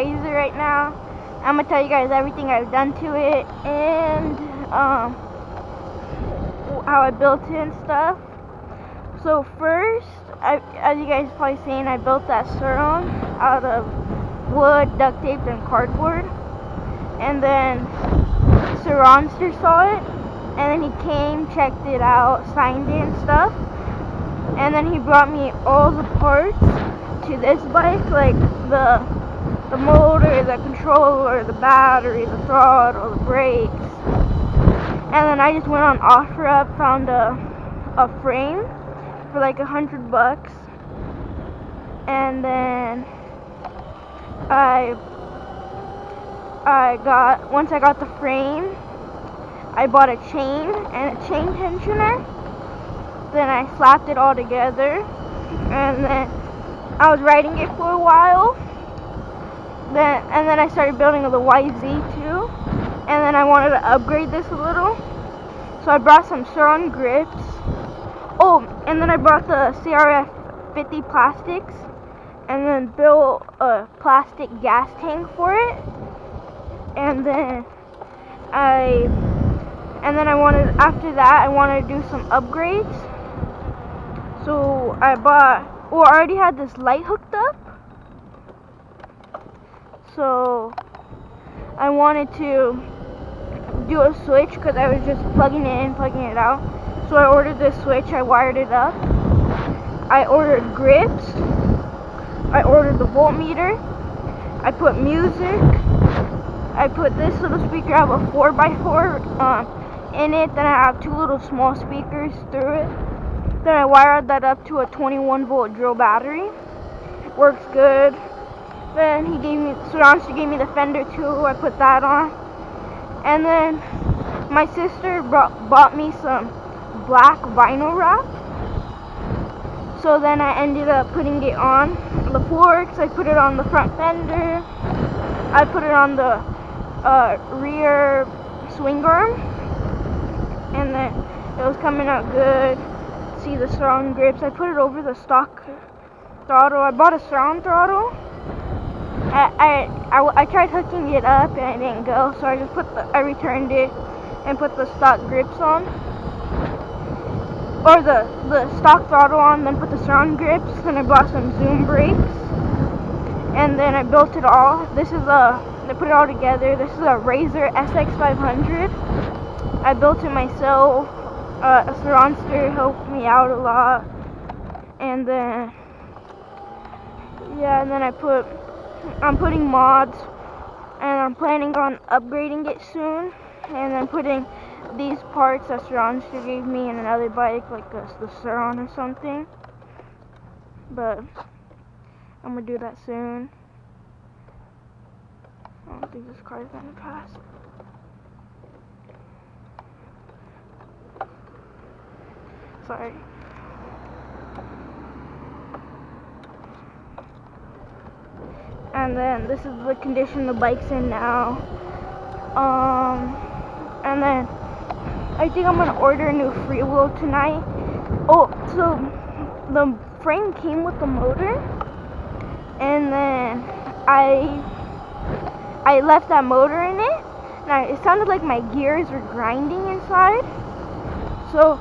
Razor right now. I'm gonna tell you guys everything I've done to it and how I built it and stuff. So first, as you guys probably seen, I built that surround out of wood, duct tape, and cardboard. And then Surronster saw it, and then he came, checked it out, signed it and stuff. And then he brought me all the parts to this bike, like the motor, the controller, the battery, the throttle, the brakes. And then I just went on OfferUp, found a frame for like $100, and then once I got the frame, I bought a chain and a chain tensioner. Then I slapped it all together, and then I was riding it for a while. And then I started building the YZ too, and then I wanted to upgrade this a little, so I brought some Shoreline grips. Oh, and then I brought the CRF 50 plastics, and then built a plastic gas tank for it. And then after that I wanted to do some upgrades. So I already had this light hooked up. So I wanted to do a switch because I was just plugging it in, plugging it out. So I ordered this switch, I wired it up. I ordered grips. I ordered the voltmeter. I put music. I put this little speaker. I have a 4x4 in it. Then I have two little small speakers through it. Then I wired that up to a 21-volt drill battery. Works good. Then Surronster gave me the fender too. I put that on. And then my sister bought me some black vinyl wrap. So then I ended up putting it on the forks. I put it on the front fender. I put it on the rear swing arm. And then it was coming out good. See the surround grips. I put it over the stock throttle. I bought a surround throttle. I tried hooking it up and it didn't go, so I returned it and put the stock grips on, or the stock throttle on, then put the surround grips. Then I bought some zoom brakes, and then I built it all. I put it all together. This is a Razor sx500. I built it myself. A Surronster helped me out a lot, and then I'm putting mods, and I'm planning on upgrading it soon, and then putting these parts that Surronster gave me in another bike, like the Surron or something. But I'm gonna do that soon. I don't think this car is gonna pass. Sorry. And then this is the condition the bike's in now. And then I think I'm gonna order a new freewheel tonight. Oh, so the frame came with the motor, and then I left that motor in it. Now it sounded like my gears were grinding inside. So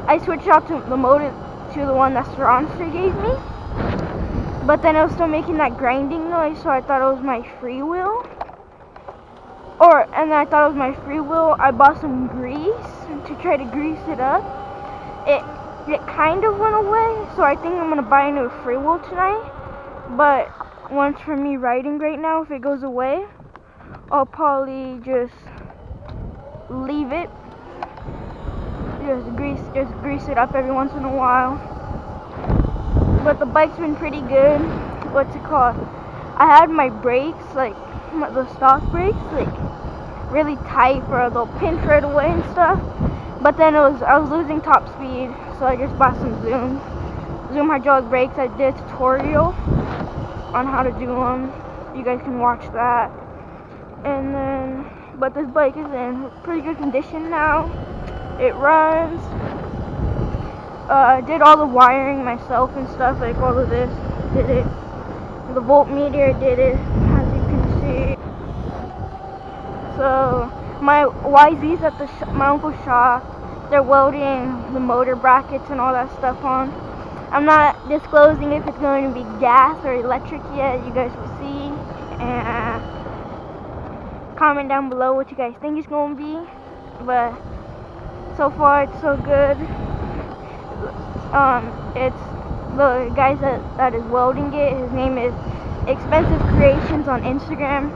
I switched out to the motor to the one that Surronster gave me. But then it was still making that grinding noise, so I thought it was my freewheel. And then I thought it was my freewheel. I bought some grease to try to grease it up. It kind of went away, so I think I'm gonna buy a new freewheel tonight. But once for me riding right now, if it goes away, I'll probably just leave it. Just grease it up every once in a while. But the bike's been pretty good. What's it called? I had my brakes, like the stock brakes, like really tight for they'll pinch right away and stuff. But then I was losing top speed, so I just bought some zoom hydraulic brakes. I did a tutorial on how to do them. You guys can watch that. And then, but this bike is in pretty good condition now. It runs. I did all the wiring myself and stuff, like all of this. Did it. The voltmeter did it, as you can my YZ's at my uncle's shop. They're welding the motor brackets and all that stuff on. I'm not disclosing if it's going to be gas or electric yet. You guys will see. And comment down below what you guys think it's going to be. But so far it's so good. It's the guy that is welding it. His name is Expensive Creations on Instagram.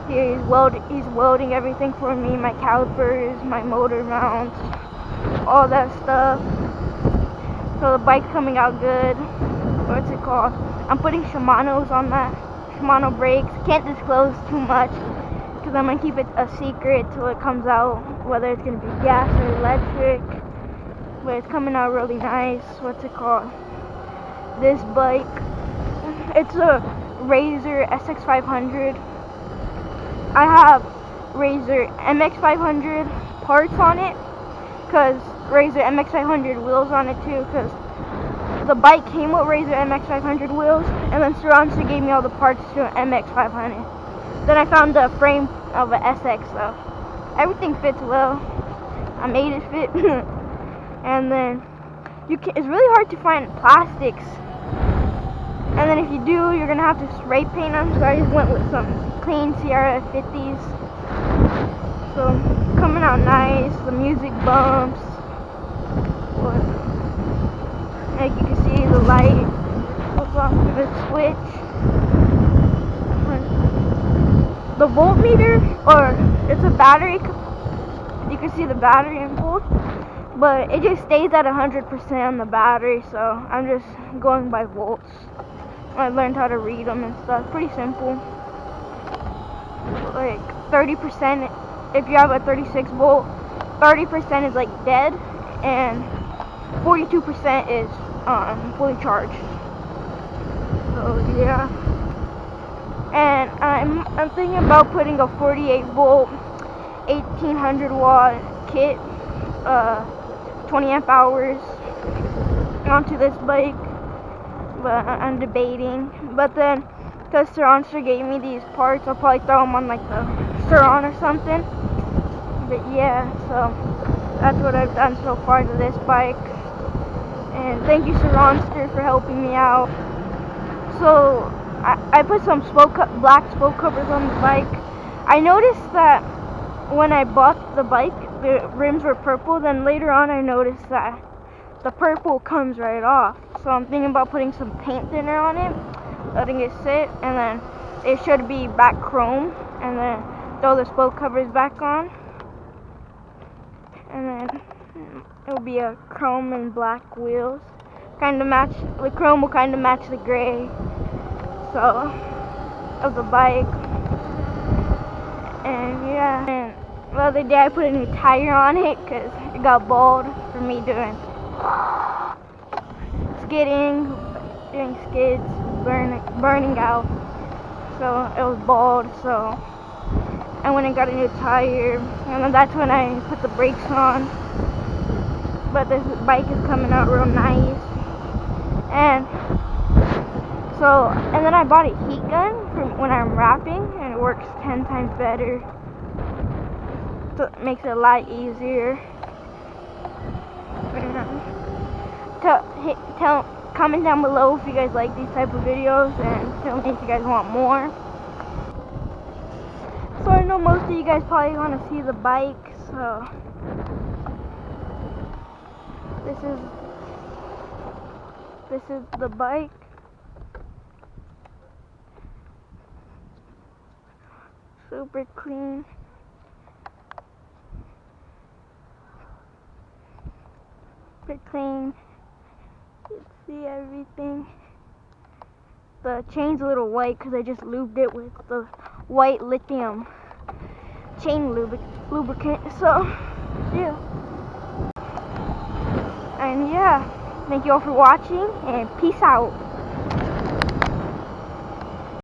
He's welding everything for me, my calipers, my motor mounts, all that stuff. So the bike's coming out good. What's it called? I'm putting Shimano's on that. Shimano brakes. Can't disclose too much because I'm going to keep it a secret till it comes out, whether it's going to be gas or electric. But it's coming out really nice. What's it called? This bike, it's a Razor sx500. I have Razor MX500 parts on it, because Razor MX500 wheels on it too, because the bike came with Razor MX500 wheels, and then Surroundster gave me all the parts to an MX500. Then I found the frame of an SX, so everything fits well. I made it fit. And then it's really hard to find plastics. And then if you do, you're gonna have to spray paint them. So I just went with some clean Sierra 50s. So coming out nice. The music bumps. Like you can see, the light goes on through the switch. The voltmeter, or it's a battery. You can see the battery in volt. But it just stays at 100% on the battery, so I'm just going by volts. I learned how to read them and stuff. Pretty simple. Like 30%, if you have a 36 volt, 30% is like dead, and 42% is fully charged. So yeah. And I'm thinking about putting a 48 volt, 1800 watt kit. 20 amp hours onto this bike, but I'm debating. But then, because Surroundster gave me these parts, I'll probably throw them on like the Suron or something. But yeah, so that's what I've done so far to this bike. And thank you, Surroundster, for helping me out. So I put some black spoke covers on the bike. I noticed that when I bought the bike, the rims were purple. Then later on I noticed that the purple comes right off. So I'm thinking about putting some paint thinner on it, letting it sit, and then it should be back chrome, and then throw the spoke covers back on, and then it will be a chrome and black wheels. Kind of match, the chrome will kind of match the gray of the bike. And yeah, and the other day I put a new tire on it because it got bald for me doing skids, burning out. So it was bald, so I went and got a new tire, and then that's when I put the brakes on. But this bike is coming out real nice. And then I bought a heat gun from when I'm wrapping, and it works 10 times better. So it makes it a lot easier. Comment down below if you guys like these type of videos, and tell me if you guys want more. So I know most of you guys probably want to see the bike, so this is the bike. Super clean. Super clean. You can see everything. The chain's a little white because I just lubed it with the white lithium chain lubricant. So yeah. And yeah, thank you all for watching, and peace out.